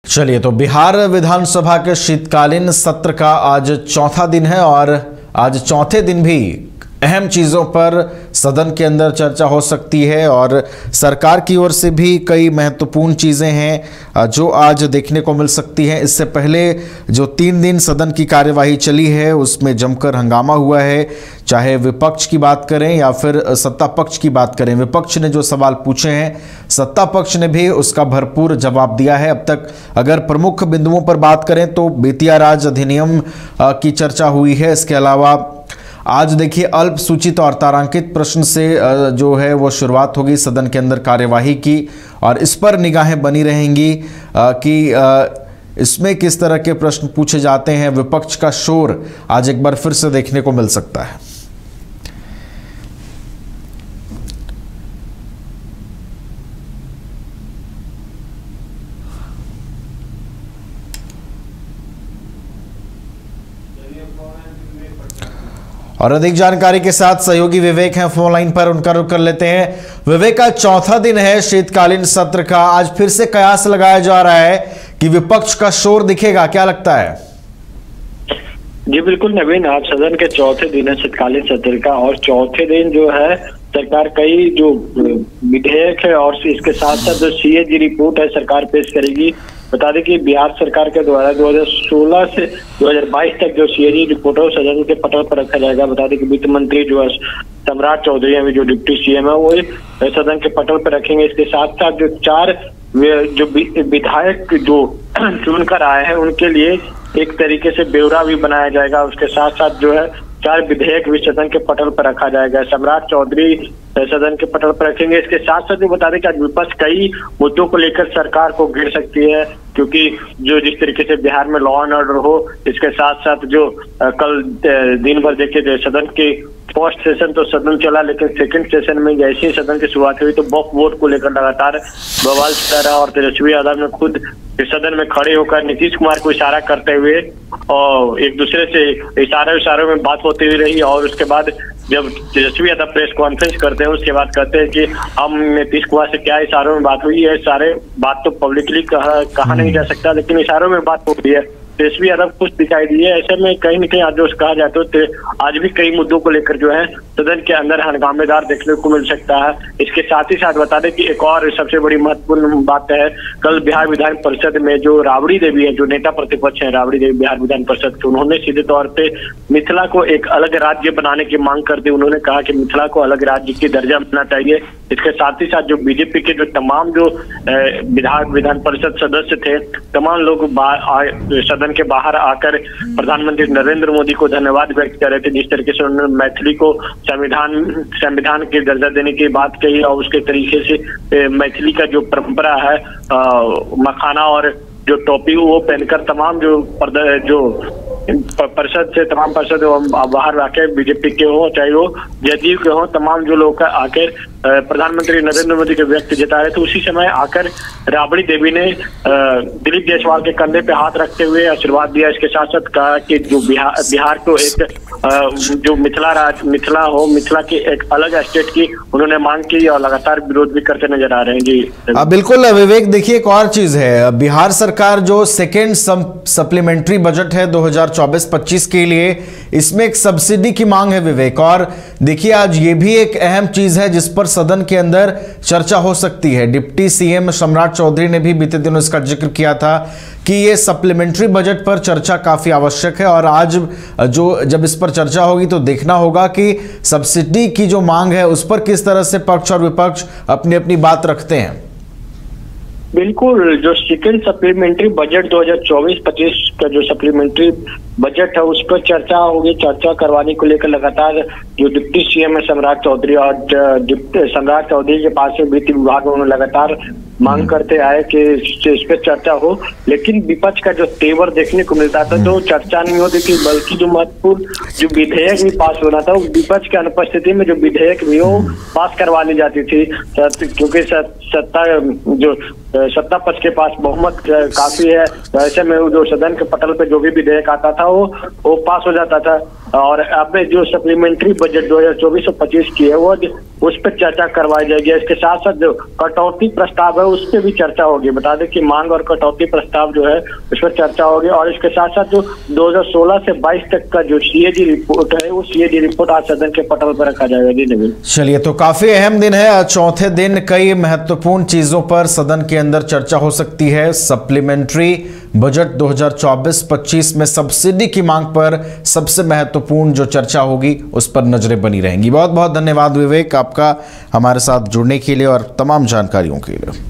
चलिए, तो बिहार विधानसभा के शीतकालीन सत्र का आज चौथा दिन है और आज चौथे दिन भी अहम चीज़ों पर सदन के अंदर चर्चा हो सकती है और सरकार की ओर से भी कई महत्वपूर्ण चीज़ें हैं जो आज देखने को मिल सकती हैं। इससे पहले जो 3 दिन सदन की कार्यवाही चली है उसमें जमकर हंगामा हुआ है, चाहे विपक्ष की बात करें या फिर सत्ता पक्ष की बात करें। विपक्ष ने जो सवाल पूछे हैं, सत्ता पक्ष ने भी उसका भरपूर जवाब दिया है। अब तक अगर प्रमुख बिंदुओं पर बात करें तो बेतिया राज अधिनियम की चर्चा हुई है। इसके अलावा आज देखिए अल्पसूचित और तारांकित प्रश्न से जो है वो शुरुआत होगी सदन के अंदर कार्यवाही की और इस पर निगाहें बनी रहेंगी कि इसमें किस तरह के प्रश्न पूछे जाते हैं। विपक्ष का शोर आज एक बार फिर से देखने को मिल सकता है। और अधिक जानकारी के साथ सहयोगी विवेक हैं फोन लाइन पर, उनका रुख कर लेते हैं। विवेक, का चौथा दिन है शीतकालीन सत्र का, आज फिर से कयास लगाया जा रहा है कि विपक्ष का शोर दिखेगा, क्या लगता है? जी बिल्कुल नवीन, आज सदन के चौथे दिन है शीतकालीन सत्र का और चौथे दिन जो है सरकार कई जो विधेयक है और इसके साथ साथ जो सीएजी रिपोर्ट है सरकार पेश करेगी। बता दें कि बिहार सरकार के द्वारा 2016 से 2022 तक जो सीएजी रिपोर्ट है सदन के पटल पर रखा जाएगा। बता दें कि वित्त मंत्री जो है सम्राट चौधरी अभी जो डिप्टी सीएम है वो सदन के पटल पर रखेंगे। इसके साथ साथ जो 4 जो विधायक जो चुनकर आए हैं उनके लिए एक तरीके से ब्यौरा भी बनाया जाएगा। उसके साथ साथ जो है 4 विधेयक भी सदन के पटल पर रखा जाएगा। सम्राट चौधरी सदन के पटल पर रखेंगे। इसके साथ साथ भी बता दें कि आज विपक्ष कई मुद्दों को लेकर सरकार को घेर सकती है, क्योंकि जो जिस तरीके से बिहार में लॉ एंड ऑर्डर हो, इसके साथ साथ जो कल दिन भर देखे सदन के फर्स्ट सेशन तो सदन चला, लेकिन सेकंड सेशन में जैसे ही सदन की शुरुआत हुई तो वक्फ बोर्ड को लेकर लगातार बवाल चल रहा और तेजस्वी यादव ने खुद सदन में खड़े होकर नीतीश कुमार को इशारा करते हुए और एक दूसरे से इशारों में बात होती हुई रही। और उसके बाद जब तेजस्वी यादव प्रेस कॉन्फ्रेंस करते हैं उसके बाद कहते हैं कि हम नीतीश कुमार से क्या इशारों में बात हुई है, सारे बात तो पब्लिकली कहा नहीं जा सकता, लेकिन इशारों में बात हो रही है। तेजस्वी यादव कुछ दिखाई दिए, ऐसे में कहीं न कहीं आज जो कहा जाता है आज भी कई मुद्दों को लेकर जो है सदन के अंदर हंगामेदार देखने को मिल सकता है। इसके साथ ही साथ बता दें कि एक और सबसे बड़ी महत्वपूर्ण बात है, कल बिहार विधान परिषद में जो राबड़ी देवी है, जो नेता प्रतिपक्ष है राबड़ी देवी बिहार विधान परिषद के, उन्होंने सीधे तौर पे मिथिला को एक अलग राज्य बनाने की मांग कर दी। उन्होंने कहा कि मिथिला को अलग राज्य की दर्जा मिलना चाहिए। इसके साथ ही साथ जो बीजेपी के जो तमाम जो विधान परिषद सदस्य थे, तमाम लोग सदन के बाहर आकर प्रधानमंत्री नरेंद्र मोदी को धन्यवाद व्यक्त कर रहे थे, जिस तरीके से उन्होंने मैथिली को संविधान के दर्जा देने की बात कही और उसके तरीके से मैथिली का जो परंपरा है मखाना और जो टोपी वो पहनकर तमाम जो परिषद से तमाम परिषद बाहर आकर बीजेपी के हो चाहे वो जदयू के हो, तमाम जो लोग आकर प्रधानमंत्री नरेंद्र मोदी के व्यक्त जता रहे थे। उसी समय आकर राबड़ी देवी ने दिलीप जायसवाल के कंधे पे हाथ रखते हुए आशीर्वाद दिया। इसके साथ साथ कहा कि जो बिहार को एक जो मिथिला की एक अलग स्टेट की उन्होंने मांग की और लगातार विरोध भी करते नजर आ रहे हैं। जी बिल्कुल विवेक, देखिए एक और चीज है, बिहार सरकार जो सेकेंड सप्लीमेंट्री बजट है 2024-25 के लिए, इसमें एक सब्सिडी की मांग है विवेक। और देखिए आज ये भी एक अहम चीज है जिस पर सदन के अंदर चर्चा हो सकती है। डिप्टी सीएम सम्राट चौधरी ने भी बीते दिनों इसका जिक्र किया था कि ये सप्लीमेंट्री बजट पर चर्चा काफी आवश्यक है और आज जब इस पर चर्चा होगी तो देखना होगा कि सब्सिडी की जो मांग है उस पर किस तरह से पक्ष और विपक्ष अपनी अपनी बात रखते हैं। बिल्कुल, जो सेकेंड सप्लीमेंट्री बजट 2024-25 का जो सप्लीमेंट्री बजट है उस पर चर्चा होगी। चर्चा करवाने को लेकर लगातार जो डिप्टी सीएम है सम्राट चौधरी और सम्राट चौधरी के पास से वित्त विभाग में लगातार मांग करते आए कि इस पर चर्चा हो, लेकिन विपक्ष का जो तेवर देखने को मिलता था तो चर्चा नहीं होती थी, बल्कि जो महत्वपूर्ण जो विधेयक भी पास होना था वो विपक्ष की अनुपस्थिति में जो विधेयक भी हो पास करवा ली जाती थी, क्योंकि सत्ता पक्ष के पास बहुमत काफी है। ऐसे में जो सदन के पटल पे जो भी विधेयक आता था वो पास हो जाता था। और अब जो सप्लीमेंट्री बजट 2024-25 की है वो उस पर चर्चा करवाई जाएगी। इसके साथ साथ जो कटौती प्रस्ताव है उस पर भी चर्चा होगी। बता दें कि मांग और कटौती प्रस्ताव जो है उस पर चर्चा होगी। और इसके साथ साथ जो 2016 से 22 तक का जो सीएजी रिपोर्ट है वो सीएजी रिपोर्ट आज सदन के पटल पर रखा जाएगा। जी नवीन, चलिए, तो काफी अहम दिन है। चौथे दिन कई महत्वपूर्ण चीजों पर सदन के अंदर चर्चा हो सकती है। सप्लीमेंट्री बजट 2024-25 में सब्सिडी की मांग पर सबसे महत्वपूर्ण जो चर्चा होगी उस पर नजरें बनी रहेंगी। बहुत बहुत धन्यवाद विवेक आपका हमारे साथ जुड़ने के लिए और तमाम जानकारियों के लिए।